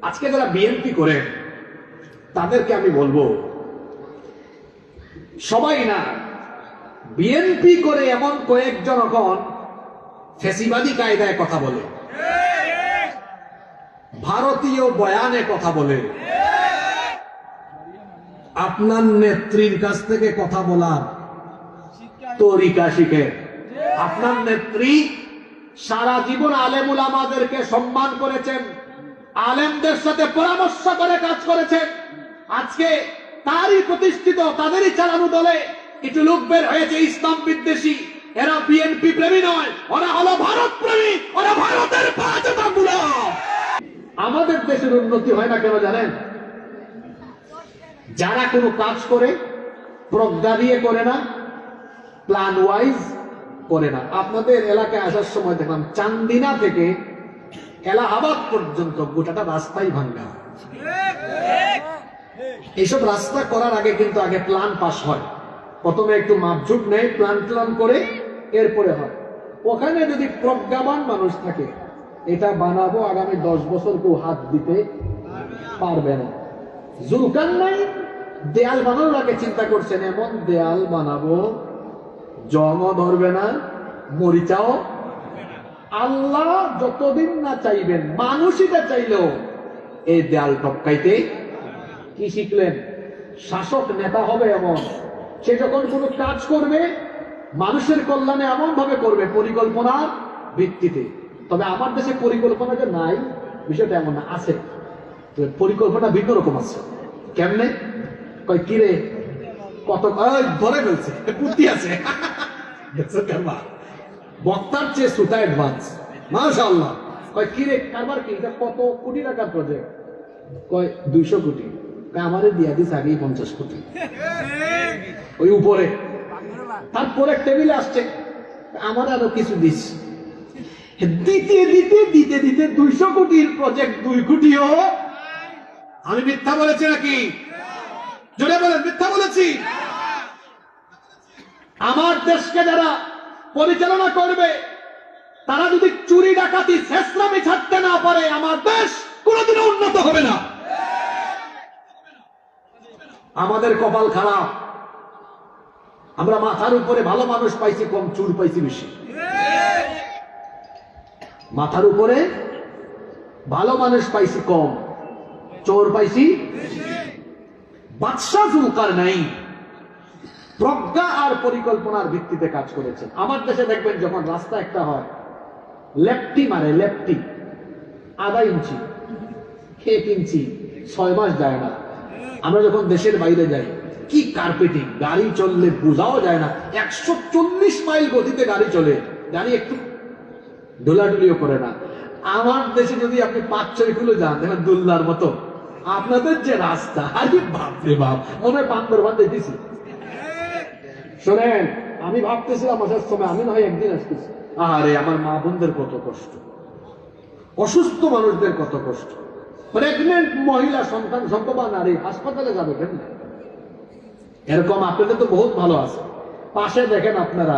আজকে যারা বিএনপি করে তাদেরকে আমি বলবো, সবাই না, বিএনপি করে এমন কয়েকজন এখন ফ্যাসিবাদী কায়দায় কথা বলে, ভারতীয় বয়ানে কথা বলে, আপনার নেত্রীর কাছ থেকে কথা বলার তরিকা শিখে। আপনার নেত্রী সারা জীবন আলেম উলামাদেরকে সম্মান করেছেন, আলেমদের সাথে পরামর্শ করে কাজ করেছেন। আজকে তারই প্রতিষ্ঠিত, তাদেরই চালানো দলে কিছু লোক বের হয়েছে ইসলাম বিদ্বেষী। এরা বিএনপি প্রেমী নয়, ওরা হলো ভারত প্রেমী, ওরা ভারতের পাঁচটাগুলো। আমাদের দেশের উন্নতি হয় না কেন জানেন? যারা কোনো কাজ করে প্রজ্ঞা দিয়ে করে না, প্ল্যান ওয়াইজ করে না। আপনাদের এলাকায় আসার সময় দেখলাম চান্দিনা থেকে এলাহাবাদ পর্যন্ত গোটাটা রাস্তাই ভাঙ্গা। এইসব রাস্তা করার আগে কিন্তু আগে প্ল্যান পাস হয়, প্রথমে একটু মাপঝুপ নেয়, প্ল্যান করে এরপরে হয়। ওখানে যদি প্রজ্ঞাবান মানুষ থাকে, এটা বানাবো আগামী 10 বছর কেউ হাত দিতে পারবে না। জুলকারনাইন দেয়াল বানানোর আগে চিন্তা করছেন এমন দেয়াল বানাবো জমও ধরবে না, মরিচাও। আল্লাহ যতদিন না চাইবেন, মানুষইটা চাইলেও এই দেয়াল টপকাইতে। কি শিখলেন? শাসক নেতা হবে এমন, সে যখন কোনো কাজ করবে মানুষের কল্যাণে এমন ভাবে করবে পরিকল্পনার ভিত্তিতে। তবে আমার দেশে পরিকল্পনা যে নাই বিষয়টা এমন না, আছে পরিকল্পনা ভিন্ন রকম আছে। কেমনে? কয় কিরে কত ধরে ফেলছে, বুদ্ধি আছে। বক্তার চেয়ে সুতা অ্যাডভান্স, মাশাআল্লাহ। কয় কিরে কারবার কি, এটা কত কোটি টাকার প্রজেক্ট? কয় 200 কোটি। আমারে দিয়া দিস আগেই 50 কোটি ওই উপরে। তারপরে টেবিলে আসছে, আমার আরো কিছু দিস। দিতে দিতে দিতে দিতে 200 কোটির প্রজেক্ট 2 কোটিও। আমি মিথ্যা বলেছি নাকি? জোরে বলেন, মিথ্যা বলেছি? আমার দেশকে যারা পরিচালনা করবে তারা যদি চুরি ডাকাতি শেষরামি ছাড়তে না পারে, আমার দেশ কোনোদিনও উন্নত হবে না। আমাদের কপাল খারাপ, আমরা মাথার উপরে ভালো মানুষ পাইছি কম, চুর পাইছি বেশি। মাথার উপরে ভালো মানুষ পাইছি কম, চোর পাইছি। বাদশাহ জুলকারনাইন প্রজ্ঞা আর পরিকল্পনার ভিত্তিতে কাজ করেছেন। আমার দেশে দেখবেন যখন রাস্তা একটা হয়, লেফটি মারে, লেফটি 1/2 ইঞ্চি 1 ইঞ্চি 6 মাস যায় না। আমরা যখন দেশের বাইরে যাই, কি কার্পেটিং, গাড়ি চললে বোঝাও যায় না। 140 মাইল গতিতে গাড়ি চলে, গাড়ি একটু ডোলাডুলিও করে না। আমার দেশে যদি আপনি 5-6 কিলো যান, দেখেন দুল্লার মতো। আপনাদের যে রাস্তা, আরে বাপরে বাপ, মনে হয় বান্দরবান দেখেছি। শোনেন, আমি ভাবতেছিলাম আসার সময়, আমি নয় একদিন আসতেছি, আরে আমার মা বোনদের কত কষ্ট, অসুস্থ মানুষদের কত কষ্ট, প্রেগনেন্ট মহিলা, সন্তান সম্ভবা নারী হাসপাতালে যাবে কেন? এরকম আপনাদের তো বহুত ভালো আছে। পাশে দেখেন আপনারা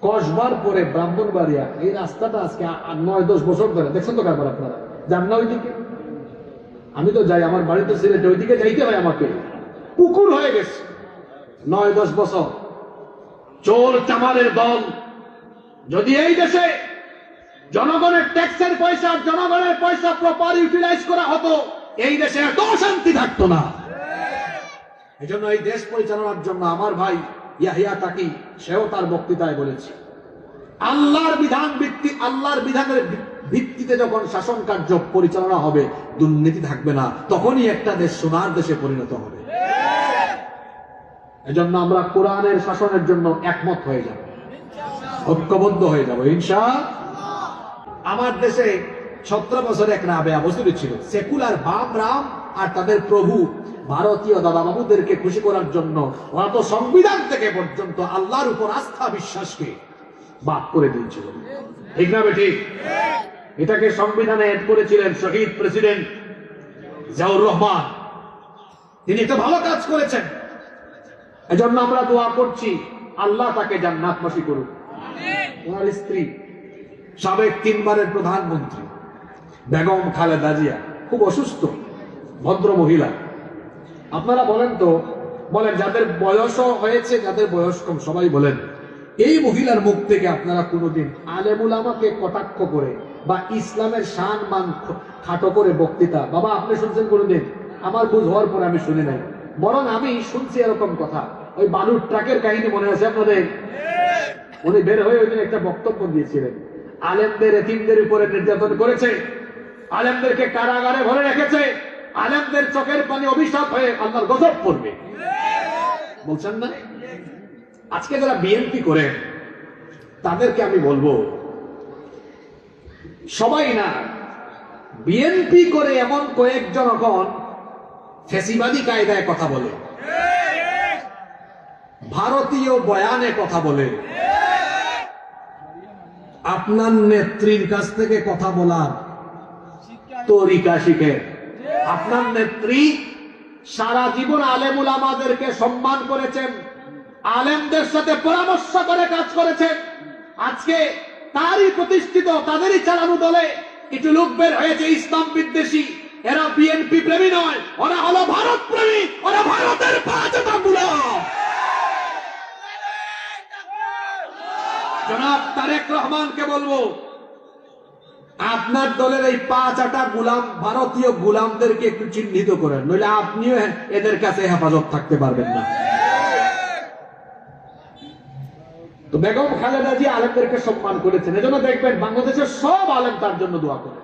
কসবার পরে ব্রাহ্মণবাড়িয়া, এই রাস্তাটা আজকে 9-10 বছর ধরে দেখছেন তো কারবার, আপনারা যান না ওইদিকে? আমি তো যাই, আমার বাড়িতে সিলেটে, ওইদিকে যাইতে হয় আমাকে, পুকুর হয়ে গেছে 9-10 বছর। চোর চামারের দল যদি এই দেশে জনগণের ট্যাক্সের পয়সা, জনগণের পয়সা প্রপার ইউটিলাইজ করা হতো, এই দেশে এত শান্তি থাকতো না। এই জন্য এই দেশ পরিচালনার জন্য আমার ভাই ইয়াহিয়া তাকি, সেও তার বক্তৃতায় বলেছে, আল্লাহর বিধানের ভিত্তিতে যখন শাসন কার্য পরিচালনা হবে, দুর্নীতি থাকবে না, তখনই একটা দেশ সোনার দেশে পরিণত হবে। এজন্য আমরা কোরআনের শাসনের জন্য একমত হয়ে যাব, ঐক্যবদ্ধ হয়ে যাব ইনশাআল্লাহ। আমার দেশে 17 বছর এক রাবেয়া বসুরি ছিল, সেকুলার বাপ রাম আর তাদের প্রভু ভারতীয় দাদাবাবুদেরকে খুশি করার জন্য ওরা তো সংবিধান থেকে পর্যন্ত আল্লাহর উপর আস্থা বিশ্বাসকে বাদ করে দিয়েছিল, ঠিক না বেঠিক? এটাকে সংবিধানে এড করেছিলেন শহীদ প্রেসিডেন্ট জিয়াউর রহমান, তিনি একটা ভালো কাজ করেছেন। এজন্য আমরা দোয়া করছি, আল্লাহ তাকে জান্নাতবাসী করুন। ওনার স্ত্রী সাবেক 3 বারের প্রধানমন্ত্রী বেগম খালেদা জিয়া খুব অসুস্থ ভদ্র মহিলা। আপনারা বলেন তো, বলেন যাদের বয়সও হয়েছে, যাদের বয়স কম, সবাই বলেন এই মহিলার মুখ থেকে আপনারা কোনোদিন আলেমুল আমাকে কটাক্ষ করে বা ইসলামের শান মান খাটো করে বক্তৃতা, বাবা আপনি শুনছেন কোনোদিন? আমার বুঝ হওয়ার পরে আমি শুনি নাই, বরং আমি শুনছি এরকম কথা। ওই বালুর ট্রাকের কাহিনী মনে আছে আপনাদের? উনি বের হয়ে ওই দিন একটা বক্তব্য দিয়েছিলেন, আলেমদের এতিমদের উপরে নির্যাতন করেছে, আলেমদেরকে কারাগারে ভরে রেখেছে, আলেমদের চোখের পানি অভিশাপ হয়ে আল্লাহর গজব পড়বে। বলছেন না? আজকে যারা বিএনপি করে তাদেরকে আমি বলবো, সবাই না, বিএনপি করে এমন কয়েকজন এখন ফ্যাসিবাদী কায়দায় কথা বলে, ভারতীয় বয়ানে কথা বলে, আপনার নেত্রীর কাছ থেকে কথা বলার তরিকা শিখে। আপনার নেত্রী সারা জীবন আলেমুল আমাদেরকে সম্মান করেছেন, আলেমদের সাথে পরামর্শ করে কাজ করেছেন। আজকে তারই প্রতিষ্ঠিত, তাদেরই চালানো দলে কিছু লোক বের হয়েছে ইসলাম বিদ্বেষী। এরা বিএনপি প্রেমী নয়, ওরা হলো ভারত প্রেমী, ওরা ভারতের পাঁচটা গোলাম। জনাব তারেক রহমানকে বলবো, আপনার দলের এই পাঁচটা গোলাম, ভারতীয় গোলামদেরকে একটু চিহ্নিত করেন, নইলে আপনিও এদের কাছে হেফাজত থাকতে পারবেন না। তো বেগম খালেদা জি আলেমদেরকে সম্মান করেছেন, এজন্য দেখবেন বাংলাদেশের সব আলেম তার জন্য দোয়া করে।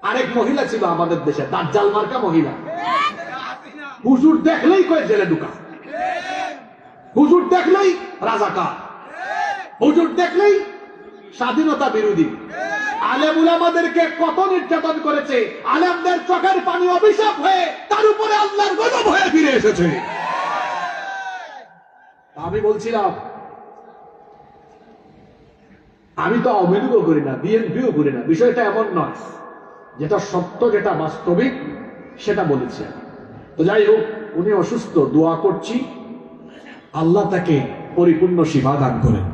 আরেক মহিলা ছিল আমাদের দেশে, দাজ্জাল মার্কা মহিলা, হুজুর দেখলেই কয়ে জেলে ঢুকা, হুজুর দেখলেই রাজাকার, হুজুর দেখলেই স্বাধীনতা বিরোধী। আলেম উলামাদেরকে কত নির্যাতন করেছে, আলেমদের চোখের পানি অভিশাপ হয়ে তার উপরে আল্লাহর গজব হয়ে ফিরে এসেছে। আমি বলছিলাম, আমি তো আওয়ামী লীগও করি না, বিএনপিও করি না, বিষয়টা এমন নয়, যেটা সত্য, যেটা বাস্তবিক সেটা বলেছে। তো যাই হোক, উনি অসুস্থ, দোয়া করছি আল্লাহ তাকে পরিপূর্ণ শিফা দান করেন।